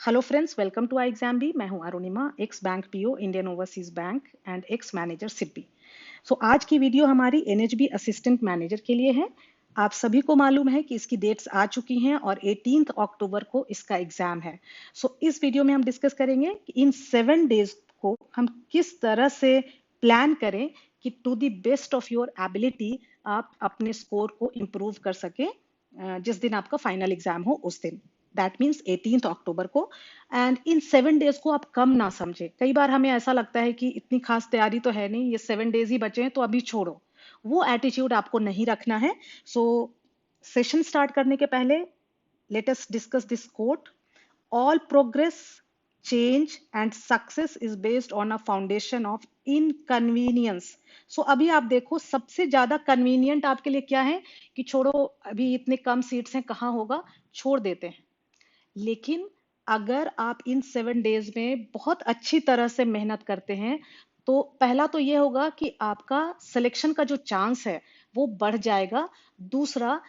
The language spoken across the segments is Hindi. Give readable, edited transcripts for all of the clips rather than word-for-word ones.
Hello friends, welcome to ixamBee. मैं हूं Arunima, ex bank PO, Indian Overseas Bank and ex manager SIDBI. So आज की वीडियो हमारी एनएचबी असिस्टेंट मैनेजर के लिए है। आप सभी को मालूम है कि इसकी डेट्स आ चुकी हैं और 18 अक्टूबर को इसका एग्जाम है। सो इस वीडियो में हम डिस्कस करेंगे कि इन 7 डेज को हम किस तरह से प्लान करें कि to the best of your ability आप अपने स्कोर को इम्प्रूव कर सके जिस दिन आपका फाइनल एग्जाम हो उस दिन। दैट मीन्स 18 अक्टूबर को। एंड इन 7 डेज को आप कम ना समझे। कई बार हमें ऐसा लगता है कि इतनी खास तैयारी तो है नहीं, ये 7 डेज ही बचे हैं तो अभी छोड़ो। वो एटीट्यूड आपको नहीं रखना है। सो सेशन स्टार्ट करने के पहले let us discuss this quote: all progress, change and success is based on a foundation of inconvenience. So अभी आप देखो, सबसे ज्यादा कन्वीनियंट आपके लिए क्या है कि छोड़ो, अभी इतने कम सीट्स हैं, कहाँ होगा, छोड़ देते हैं। लेकिन अगर आप इन 7 डेज में बहुत अच्छी तरह से मेहनत करते हैं तो पहला तो ये होगा कि आपका सिलेक्शन का जो चांस है वो बढ़ जाएगा। दूसरा,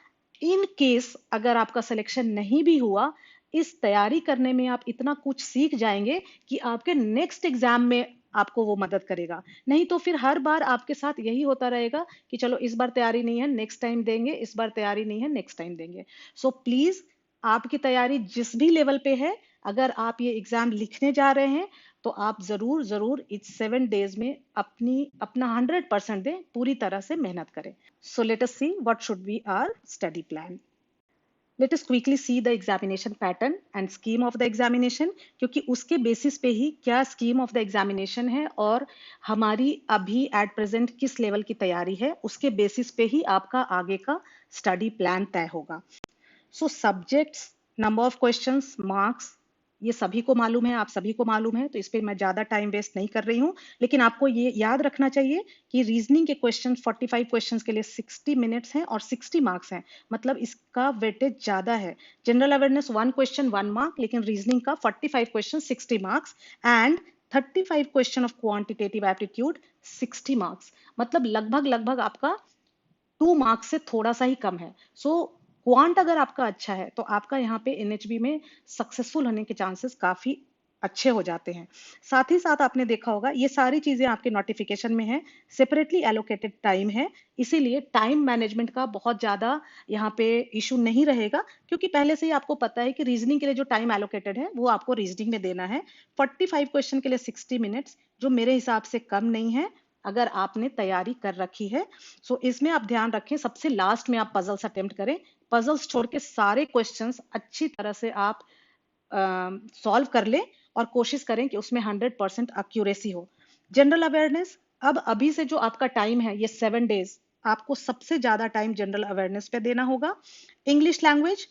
इन केस अगर आपका सिलेक्शन नहीं भी हुआ, इस तैयारी करने में आप इतना कुछ सीख जाएंगे कि आपके नेक्स्ट एग्जाम में आपको वो मदद करेगा। नहीं तो फिर हर बार आपके साथ यही होता रहेगा कि चलो इस बार तैयारी नहीं है, नेक्स्ट टाइम देंगे, इस बार तैयारी नहीं है, नेक्स्ट टाइम देंगे। सो प्लीज, आपकी तैयारी जिस भी लेवल पे है, अगर आप ये एग्जाम लिखने जा रहे हैं तो आप जरूर जरूर इस 7 डेज में अपना 100% दें, पूरी तरह से मेहनत करें। So let us see what should be our study plan. Let us quickly see the examination pattern and scheme of the examination, क्योंकि उसके बेसिस पे ही क्या स्कीम ऑफ द एग्जामिनेशन है और हमारी अभी एट प्रेजेंट किस लेवल की तैयारी है, उसके बेसिस पे ही आपका आगे का स्टडी प्लान तय होगा। So subjects, number of questions, marks, ये सभी को मालूम है, आप सभी को मालूम है, तो इस पे मैं ज्यादा टाइम वेस्ट नहीं कर रही हूँ। लेकिन आपको ये याद रखना चाहिए कि रीजनिंग के क्वेश्चन 45 क्वेश्चंस के लिए 60 मिनट्स हैं और 60 मार्क्स हैं, मतलब इसका वेटेज ज्यादा है। जनरल अवेयरनेस 1 क्वेश्चन 1 मार्क, लेकिन रीजनिंग का 45 question 60 marks and 35 question of quantitative aptitude 60 marks, मतलब लगभग लगभग आपका 2 मार्क्स से थोड़ा सा ही कम है। सो क्वांट अगर आपका अच्छा है तो आपका यहाँ पे एनएचबी में सक्सेसफुल होने के चांसेस काफी अच्छे हो जाते हैं। साथ ही साथ आपने देखा होगा ये सारी चीजें आपके नोटिफिकेशन में है, सेपरेटली एलोकेटेड टाइम है, इसीलिए टाइम मैनेजमेंट का बहुत ज्यादा यहाँ पे इशू नहीं रहेगा, क्योंकि पहले से ही आपको पता है कि रीजनिंग के लिए जो टाइम एलोकेटेड है वो आपको रीजनिंग में देना है। 45 क्वेश्चन के लिए 60 मिनट्स, जो मेरे हिसाब से कम नहीं है अगर आपने तैयारी कर रखी है। सो इसमें आप ध्यान रखें, सबसे लास्ट में आप पजल्स अटेम्प्ट करें। पजल्स छोड़ के सारे क्वेश्चंस अच्छी तरह से आप सॉल्व कर लें और कोशिश करें कि उसमें 100% एक्यूरेसी हो। जनरल अवेयरनेस, अब अभी से जो आपका टाइम है ये 7 डेज, आपको सबसे ज्यादा टाइम जनरल अवेयरनेस पे देना होगा। English language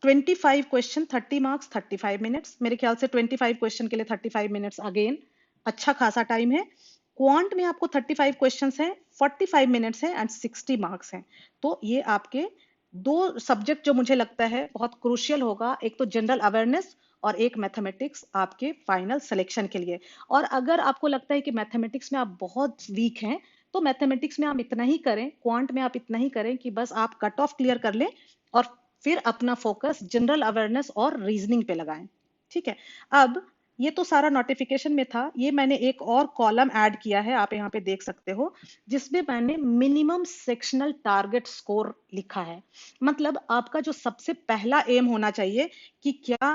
25 question 30 marks 35 minutes, मेरे ख्याल से 25 क्वेश्चन के लिए 35 मिनट्स अगेन अच्छा खासा टाइम है। क्वांट में आपको 35 क्वेश्चंस हैं, 45 मिनट्स हैं एंड 60 मार्क्स हैं। तो ये आपके दो सब्जेक्ट जो मुझे लगता है बहुत क्रूशियल होगा, एक तो जनरल अवेयरनेस और एक मैथमेटिक्स आपके फाइनल सिलेक्शन के लिए। और अगर आपको लगता है कि मैथमेटिक्स में आप बहुत वीक हैं तो मैथमेटिक्स में आप इतना ही करें, क्वांट में आप इतना ही करें कि बस आप कट ऑफ क्लियर कर लें और फिर अपना फोकस जनरल अवेयरनेस और रीजनिंग पे लगाएं। ठीक है। अब ये तो सारा नोटिफिकेशन में था, ये मैंने एक और कॉलम ऐड किया है, आप यहाँ पे देख सकते हो, जिसमें मैंने मिनिमम सेक्शनल टारगेट स्कोर लिखा है। मतलब आपका जो सबसे पहला एम होना चाहिए कि क्या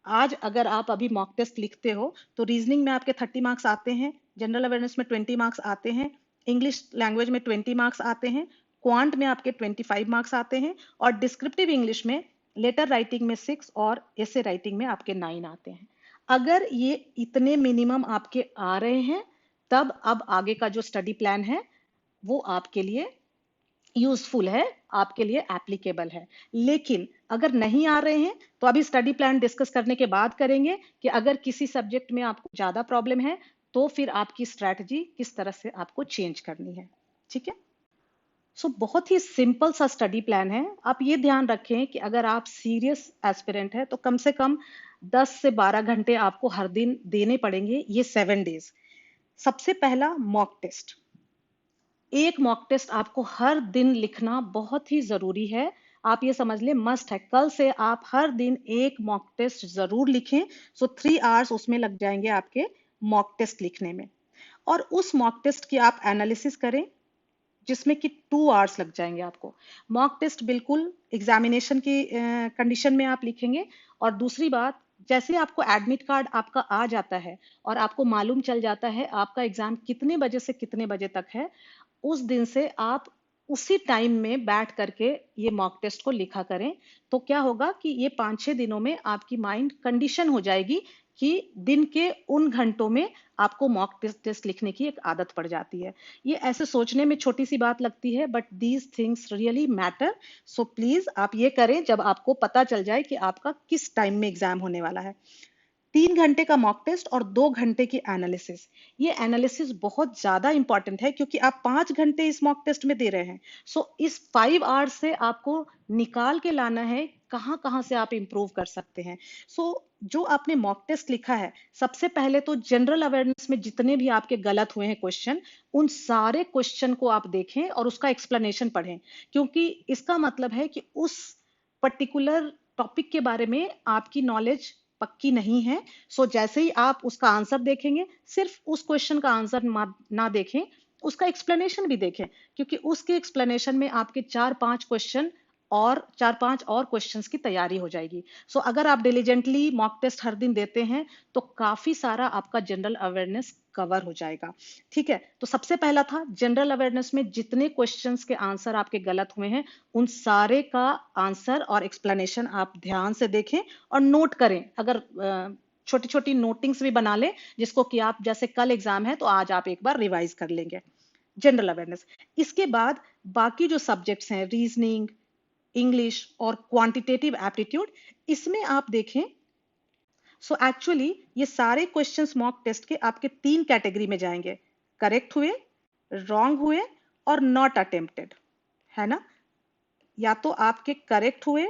आज अगर आप अभी मॉक टेस्ट लिखते हो तो रीजनिंग में आपके 30 मार्क्स आते हैं, जनरल अवेयरनेस में 20 मार्क्स आते हैं, इंग्लिश लैंग्वेज में 20 मार्क्स आते हैं, क्वांट में आपके 25 मार्क्स आते हैं और डिस्क्रिप्टिव इंग्लिश में, लेटर राइटिंग में 6 और ऐसे राइटिंग में आपके 9 आते हैं। अगर ये इतने मिनिमम आपके आ रहे हैं तब अब आगे का जो स्टडी प्लान है वो आपके लिए यूजफुल है, आपके लिए एप्लीकेबल है। लेकिन अगर नहीं आ रहे हैं तो अभी स्टडी प्लान डिस्कस करने के बाद करेंगे कि अगर किसी सब्जेक्ट में आपको ज्यादा प्रॉब्लम है तो फिर आपकी स्ट्रैटेजी किस तरह से आपको चेंज करनी है। ठीक है। बहुत ही सिंपल सा स्टडी प्लान है। आप ये ध्यान रखें कि अगर आप सीरियस एस्पिरेंट है तो कम से कम 10 से 12 घंटे आपको हर दिन देने पड़ेंगे ये 7 डेज। सबसे पहला मॉक टेस्ट, एक मॉक टेस्ट आपको हर दिन लिखना बहुत ही जरूरी है आप ये समझ लें मस्ट है, कल से आप हर दिन एक मॉक टेस्ट जरूर लिखें। सो 3 आवर्स उसमें लग जाएंगे आपके मॉक टेस्ट लिखने में, और उस मॉक टेस्ट की आप एनालिसिस करें जिसमें कि 2 आवर्स लग जाएंगे आपको। मॉक टेस्ट बिल्कुल एग्जामिनेशन की कंडीशन में आप लिखेंगे। और दूसरी बात, जैसे आपको एडमिट कार्ड आपका आ जाता है और आपको मालूम चल जाता है आपका एग्जाम कितने बजे से कितने बजे तक है, उस दिन से आप उसी टाइम में बैठ करके ये मॉक टेस्ट को लिखा करें। तो क्या होगा कि ये 5-6 दिनों में आपकी माइंड कंडीशन हो जाएगी कि दिन के उन घंटों में आपको मॉक टेस्ट लिखने की एक आदत पड़ जाती है। ये ऐसे सोचने में छोटी सी बात लगती है, but these things really matter. So please आप ये करें जब आपको पता चल जाए कि आपका किस टाइम में एग्जाम होने वाला है। 3 घंटे का मॉक टेस्ट और 2 घंटे की एनालिसिस। ये एनालिसिस बहुत ज्यादा इंपॉर्टेंट है क्योंकि आप 5 घंटे इस मॉक टेस्ट में दे रहे हैं। सो इस 5 आवर्स से आपको निकाल के लाना है कहाँ कहाँ से आप इंप्रूव कर सकते हैं। सो जो आपने मॉक टेस्ट लिखा है, सबसे पहले तो जनरल अवेयरनेस में जितने भी आपके गलत हुए हैं क्वेश्चन, उन सारे क्वेश्चन को आप देखें और उसका एक्सप्लेनेशन पढ़ें, क्योंकि इसका मतलब है कि उस पर्टिकुलर टॉपिक के बारे में आपकी नॉलेज पक्की नहीं है। सो जैसे ही आप उसका आंसर देखेंगे, सिर्फ उस क्वेश्चन का आंसर ना देखें, उसका एक्सप्लेनेशन भी देखें, क्योंकि उसके एक्सप्लेनेशन में आपके 4-5 और क्वेश्चंस की तैयारी हो जाएगी। सो अगर आप डिलीजेंटली मॉक टेस्ट हर दिन देते हैं तो काफी सारा आपका जनरल अवेयरनेस कवर हो जाएगा। ठीक है, तो सबसे पहला था जनरल अवेयरनेस में जितने क्वेश्चंस के आंसर आपके गलत हुए हैं, उन सारे का आंसर और एक्सप्लेनेशन आप ध्यान से देखें और नोट करें। अगर छोटी छोटी नोटिंग्स भी बना लें, जिसको कि आप जैसे कल एग्जाम है तो आज आप एक बार रिवाइज कर लेंगे जनरल अवेयरनेस। इसके बाद बाकी जो सब्जेक्ट्स हैं, रीजनिंग, इंग्लिश और क्वांटिटेटिव एप्टीट्यूड, इसमें आप देखें। सो एक्चुअली ये सारे क्वेश्चंस मॉक टेस्ट के आपके 3 कैटेगरी में जाएंगे, करेक्ट हुए, रॉन्ग हुए और नॉट अटेम्प्टेड, है ना। या तो आपके करेक्ट हुए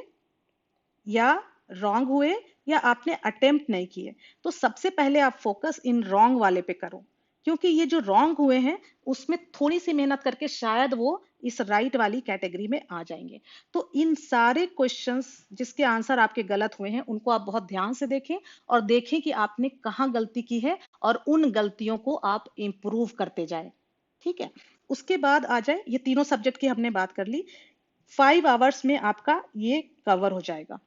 या रॉन्ग हुए या आपने अटेम्प्ट नहीं किए। तो सबसे पहले आप फोकस इन रॉन्ग वाले पे करो, क्योंकि ये जो रॉन्ग हुए हैं उसमें थोड़ी सी मेहनत करके शायद वो इस राइट वाली कैटेगरी में आ जाएंगे। तो इन सारे क्वेश्चंस जिसके आंसर आपके गलत हुए हैं उनको आप बहुत ध्यान से देखें और देखें कि आपने कहाँ गलती की है और उन गलतियों को आप इंप्रूव करते जाएं। ठीक है, उसके बाद आ जाए, ये तीनों सब्जेक्ट की हमने बात कर ली। 5 आवर्स में आपका ये कवर हो जाएगा।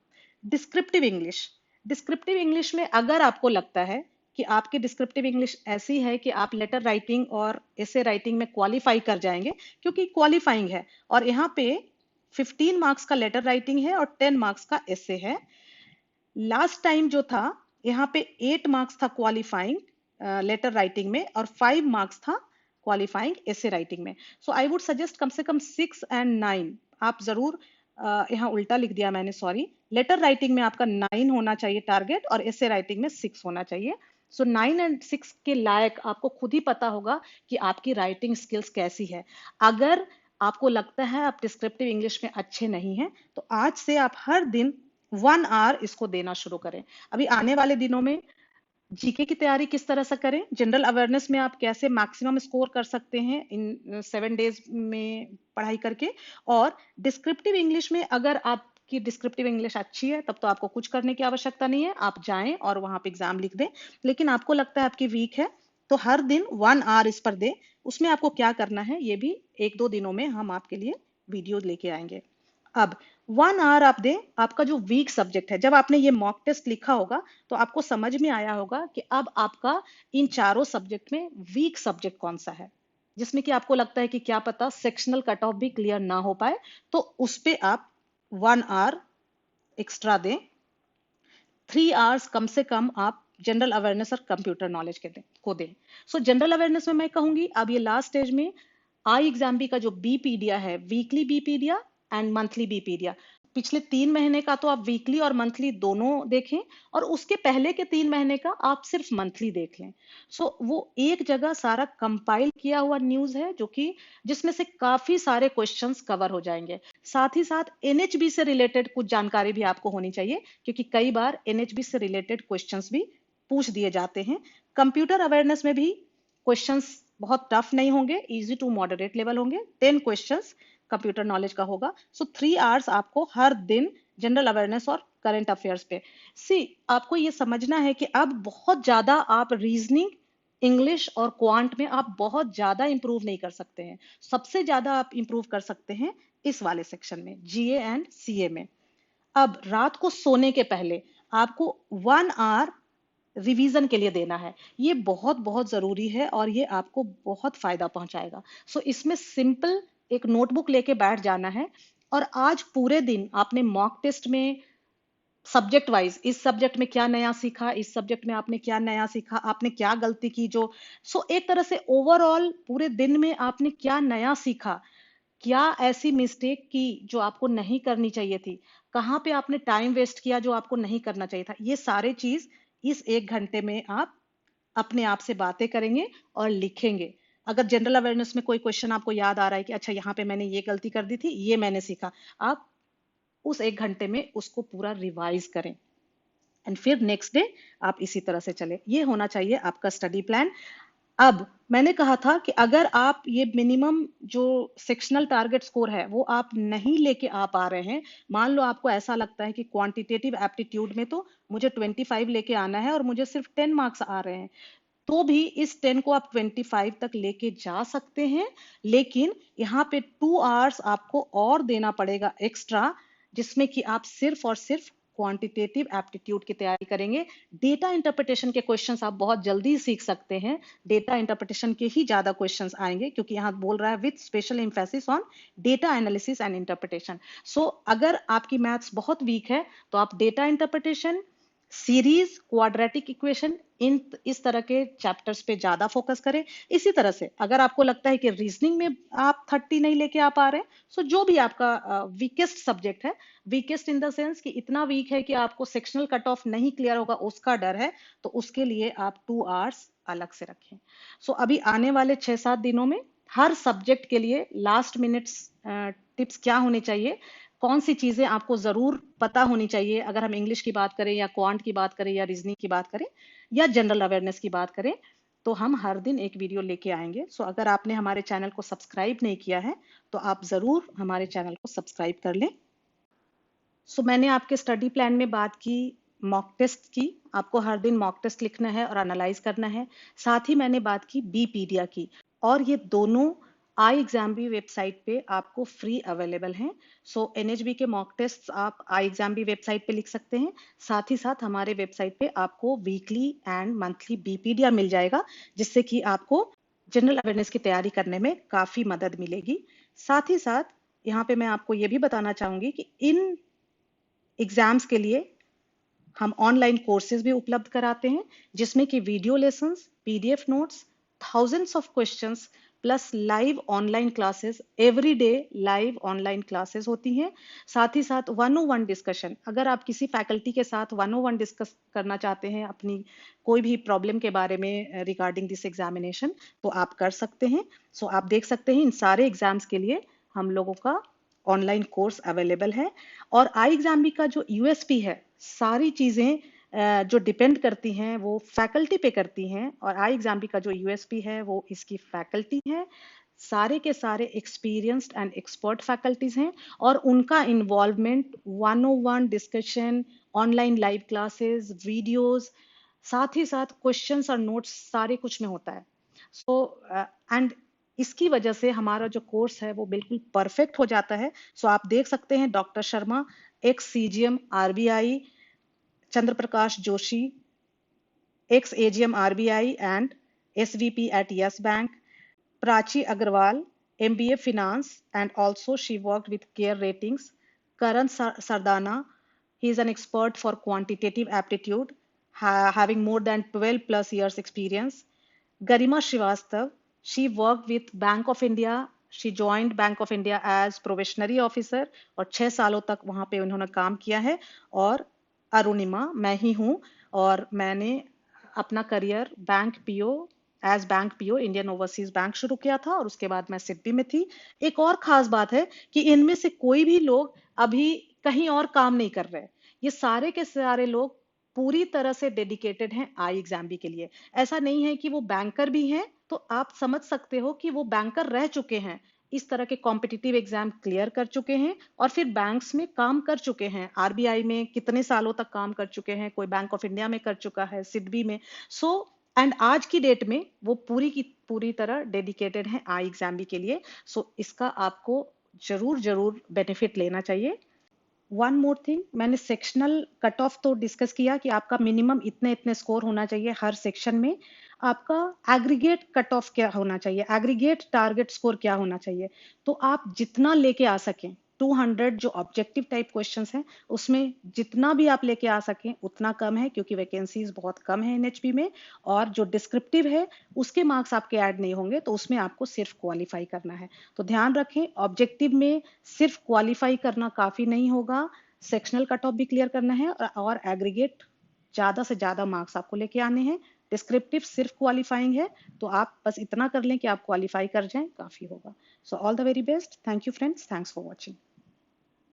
Descriptive English. डिस्क्रिप्टिव इंग्लिश में अगर आपको लगता है कि आपकी डिस्क्रिप्टिव इंग्लिश ऐसी है कि आप लेटर राइटिंग और एसे राइटिंग में क्वालिफाई कर जाएंगे, क्योंकि क्वालिफाइंग है और यहाँ पे 15 मार्क्स का लेटर राइटिंग है और 10 मार्क्स का एसे है। लास्ट टाइम जो था यहाँ पे 8 मार्क्स था क्वालिफाइंग लेटर राइटिंग में और 5 मार्क्स था क्वालिफाइंग एसे राइटिंग में। सो आई वुड सजेस्ट कम से कम 6 एंड 9 आप जरूर, यहाँ उल्टा लिख दिया मैंने, सॉरी। लेटर राइटिंग में आपका 9 होना चाहिए टारगेट और एसे राइटिंग में 6 होना चाहिए। सो 9 एंड 6 के लायक आपको खुद ही पता होगा कि आपकी राइटिंग स्किल्स कैसी है। अगर आपको लगता है आप डिस्क्रिप्टिव इंग्लिश में अच्छे नहीं हैं, तो आज से आप हर दिन 1 आवर इसको देना शुरू करें। अभी आने वाले दिनों में जीके की तैयारी किस तरह से करें, जनरल अवेयरनेस में आप कैसे मैक्सिमम स्कोर कर सकते हैं इन 7 डेज में पढ़ाई करके, और डिस्क्रिप्टिव इंग्लिश में अगर आपकी डिस्क्रिप्टिव इंग्लिश अच्छी है तब तो आपको कुछ करने की आवश्यकता नहीं है, आप जाएं और वहां पे एग्जाम लिख दें। लेकिन आपको लगता है आपकी वीक है तो हर दिन 1 आवर इस पर दें। उसमें आपको क्या करना है ये भी 1-2 दिनों में हम आपके लिए वीडियो लेके आएंगे। अब 1 आवर आप दें। आपका जो वीक सब्जेक्ट है, जब आपने ये मॉक टेस्ट लिखा होगा तो आपको समझ में आया होगा कि अब आपका इन चारों सब्जेक्ट में वीक सब्जेक्ट कौन सा है, जिसमें कि आपको लगता है कि क्या पता सेक्शनल कट ऑफ भी क्लियर ना हो पाए, तो उस पे आप 1 आवर एक्स्ट्रा दें। 3 आवर्स कम से कम आप जनरल अवेयरनेस और कंप्यूटर नॉलेज को दें। सो जनरल अवेयरनेस में मैं कहूंगी अब ये लास्ट स्टेज में आई एग्जाम बी का जो बीपीडिया है, वीकली बीपीडिया एंड मंथली बीपीडिया, पिछले 3 महीने का तो आप वीकली और मंथली दोनों देखें और उसके पहले के 3 महीने का आप सिर्फ मंथली देख लें। सो वो एक जगह सारा कंपाइल किया हुआ न्यूज है जो कि जिसमें से काफी सारे क्वेश्चंस कवर हो जाएंगे। साथ ही साथ एनएचबी से रिलेटेड कुछ जानकारी भी आपको होनी चाहिए, क्योंकि कई बार एनएचबी से रिलेटेड क्वेश्चंस भी पूछ दिए जाते हैं। कंप्यूटर अवेयरनेस में भी क्वेश्चंस बहुत टफ नहीं होंगे, इजी टू मॉडरेट लेवल होंगे। 10 क्वेश्चंस कंप्यूटर नॉलेज का होगा। सो 3 आवर्स आपको हर दिन जनरल अवेयरनेस और करंट अफेयर्स पे। सी, आपको ये समझना है कि अब बहुत ज्यादा आप रीजनिंग, इंग्लिश और क्वांट में आप बहुत ज्यादा इंप्रूव नहीं कर सकते हैं। सबसे ज्यादा आप इंप्रूव कर सकते हैं इस वाले सेक्शन में, जीए एंड सीए में। अब रात को सोने के पहले आपको 1 आवर रिवीजन के लिए देना है। ये बहुत बहुत जरूरी है और ये आपको बहुत फायदा पहुंचाएगा। सो इसमें सिंपल एक नोटबुक लेके बैठ जाना है और आज पूरे दिन आपने मॉक टेस्ट में सब्जेक्ट वाइज, इस सब्जेक्ट में क्या नया सीखा, इस सब्जेक्ट में आपने क्या नया सीखा, आपने क्या गलती की जो, सो एक तरह से ओवरऑल पूरे दिन में आपने क्या नया सीखा, क्या ऐसी मिस्टेक की जो आपको नहीं करनी चाहिए थी, कहाँ पे आपने टाइम वेस्ट किया जो आपको नहीं करना चाहिए था। ये सारे चीज इस 1 घंटे में आप अपने आप से बातें करेंगे और लिखेंगे। अगर जनरल अवेयरनेस में कोई क्वेश्चन आपको याद आ रहा है कि अच्छा यहाँ पे मैंने ये गलती कर दी थी, ये मैंने सीखा, आप उस 1 घंटे में उसको पूरा रिवाइज करें एंड फिर नेक्स्ट डे आप इसी तरह से चले। ये होना चाहिए आपका स्टडी प्लान। अब मैंने कहा था कि अगर आप ये मिनिमम जो सेक्शनल टारगेट स्कोर है वो आप नहीं लेके आ पा रहे हैं, मान लो आपको ऐसा लगता है कि क्वांटिटेटिव एप्टीट्यूड में तो मुझे 25 लेके आना है और मुझे सिर्फ 10 मार्क्स आ रहे हैं, तो भी इस 10 को आप 25 तक लेके जा सकते हैं। लेकिन यहाँ पे 2 आवर्स आपको और देना पड़ेगा एक्स्ट्रा, जिसमें कि आप सिर्फ और सिर्फ क्वांटिटेटिव एप्टीट्यूड की तैयारी करेंगे। डेटा इंटरप्रिटेशन के क्वेश्चंस आप बहुत जल्दी सीख सकते हैं। डेटा इंटरप्रिटेशन के ही ज्यादा क्वेश्चंस आएंगे क्योंकि यहाँ बोल रहा है with special emphasis on data analysis and interpretation. So अगर आपकी मैथ्स बहुत वीक है तो आप data interpretation, series, quadratic equation, इन इस तरह के चैप्टर्स पे ज्यादा फोकस करें। इसी तरह से अगर आपको लगता है कि रीजनिंग में आप 30 नहीं लेके आ पा रहे, सो जो भी आपका वीकेस्ट सब्जेक्ट है, वीकेस्ट इन द सेंस कि इतना वीक है कि आपको सेक्शनल कट ऑफ नहीं क्लियर होगा, उसका डर है, तो उसके लिए आप 2 आवर्स अलग से रखें। सो अभी आने वाले 6-7 दिनों में हर सब्जेक्ट के लिए लास्ट मिनट्स टिप्स क्या होने चाहिए, कौन सी चीजें आपको जरूर पता होनी चाहिए, अगर हम इंग्लिश की बात करें या क्वांट की बात करें या रीजनिंग की बात करें या जनरल अवेयरनेस की बात करें, तो हम हर दिन एक वीडियो लेके आएंगे। सो अगर आपने हमारे चैनल को सब्सक्राइब नहीं किया है तो आप जरूर हमारे चैनल को सब्सक्राइब कर लें। सो मैंने आपके स्टडी प्लान में बात की मॉक टेस्ट की, आपको हर दिन मॉक टेस्ट लिखना है और एनालाइज करना है। साथ ही मैंने बात की बीपीडिया की, और ये दोनों आई एग्जाम भी वेबसाइट पे आपको फ्री अवेलेबल हैं। सो एनएचबी के मॉक टेस्ट आप आई एग्जाम भी वेबसाइट पे लिख सकते हैं। साथ ही साथ हमारे वेबसाइट पे आपको वीकली एंड मंथली बीपीडिया मिल जाएगा, जिससे कि आपको जनरल अवेयरनेस की तैयारी करने में काफी मदद मिलेगी। साथ ही साथ यहाँ पे मैं आपको ये भी बताना चाहूंगी कि इन एग्जाम्स के लिए हम ऑनलाइन कोर्सेज भी उपलब्ध कराते हैं, जिसमें कि video lessons, PDF notes, thousands of questions plus live online classes, every day live online classes होती हैं। साथ ही साथ 101 डिस्कशन, अगर आप किसी फैकल्टी के साथ 101 डिस्कस करना चाहते हैं अपनी कोई भी प्रॉब्लम के बारे में रिगार्डिंग दिस एग्जामिनेशन, तो आप कर सकते हैं। सो आप देख सकते हैं इन सारे एग्जाम्स के लिए हम लोगों का ऑनलाइन कोर्स अवेलेबल है। और आई एग्जाम बी का जो यूएसपी है, सारी चीजें जो डिपेंड करती हैं वो फैकल्टी पे करती हैं, और आई एग्जाम बी का जो यूएसपी है वो इसकी फैकल्टी है। सारे के सारे एक्सपीरियंस्ड एंड एक्सपर्ट फैकल्टीज हैं और उनका involvement 101 discussion, online live classes, videos, साथ ही साथ क्वेश्चंस और नोट्स सारे कुछ में होता है। सो एंड इसकी वजह से हमारा जो कोर्स है वो बिल्कुल परफेक्ट हो जाता है। सो आप देख सकते हैं doctor Sharma, ex CGM RBI, Chandra Prakash Joshi, ex AGM RBI and SVP at Yes Bank, Prachi Agarwal, MBA Finance, and also she worked with Care Ratings. Karan Sardana, he is an expert for quantitative aptitude, having more than 12 plus years experience. Garima Srivastav, she worked with Bank of India. She joined Bank of India as probationary officer और 6 सालों तक वहां पे उन्होंने काम किया है। और अरुणिमा, मैं ही हूँ, और मैंने अपना career bank PO, as bank PO Indian Overseas Bank शुरू किया था और उसके बाद मैं सिडबी में थी। एक और खास बात है कि इनमें से कोई भी लोग अभी कहीं और काम नहीं कर रहे, ये सारे के सारे लोग पूरी तरह से डेडिकेटेड हैं आई एग्जाम बी के लिए। ऐसा नहीं है कि वो बैंकर भी हैं तो आप समझ सकते हो कि वो बैंकर रह चुके हैं इस तरह के कॉम्पिटिटिव एग्जाम क्लियर कर चुके हैं और फिर बैंक्स में काम कर चुके हैं, आरबीआई में कितने सालों तक काम कर चुके हैं, कोई बैंक ऑफ इंडिया में कर चुका है, सिडबी में। सो एंड आज की डेट में वो पूरी की पूरी तरह डेडिकेटेड है आई एग्जाम के लिए। सो इसका आपको जरूर जरूर बेनिफिट लेना चाहिए। वन मोर थिंग, मैंने सेक्शनल कट ऑफ तो डिस्कस किया कि आपका मिनिमम इतने इतने स्कोर होना चाहिए हर सेक्शन में। आपका एग्रीगेट कट ऑफ क्या होना चाहिए, एग्रीगेट टारगेट स्कोर क्या होना चाहिए। तो आप जितना लेके आ सकें, 200 जो ऑब्जेक्टिव टाइप क्वेश्चंस हैं उसमें जितना भी आप लेके आ सकें उतना कम है, क्योंकि वैकेंसीज बहुत कम है एनएचपी में। और जो डिस्क्रिप्टिव है उसके मार्क्स आपके ऐड नहीं होंगे, तो उसमें आपको सिर्फ क्वालिफाई करना है। तो ध्यान रखें, ऑब्जेक्टिव में सिर्फ क्वालिफाई करना काफी नहीं होगा, सेक्शनल कट ऑफ भी क्लियर करना है और एग्रीगेट ज्यादा से ज्यादा मार्क्स आपको लेके आने हैं। डिस्क्रिप्टिव सिर्फ क्वालिफाइंग है, तो आप बस इतना कर लें कि आप क्वालिफाई कर जाएं, काफी होगा। So all the very best. Thank you friends, thanks for watching.